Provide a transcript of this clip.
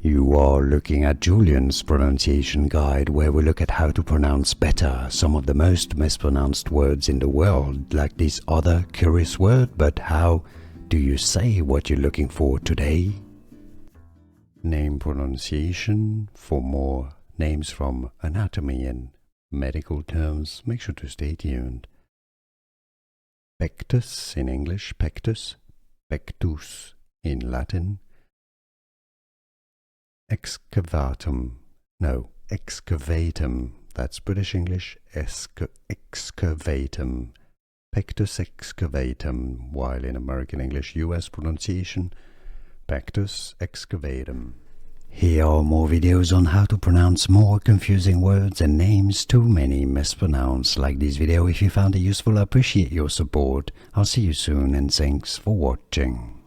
You are looking at Julian's pronunciation guide, where we look at how to pronounce better some of the most mispronounced words in the world, like this other curious word. But how do you say what you're looking for today? Name pronunciation. For more names from anatomy and medical terms, make sure to stay tuned. Pectus in English, pectus, pectus in Latin. Excavatum, no, excavatum, that's British English, excavatum, pectus excavatum, while in American English, US pronunciation, pectus excavatum. Here are more videos on how to pronounce more confusing words and names too many mispronounced. Like this video if you found it useful. I appreciate your support. I'll see you soon and thanks for watching.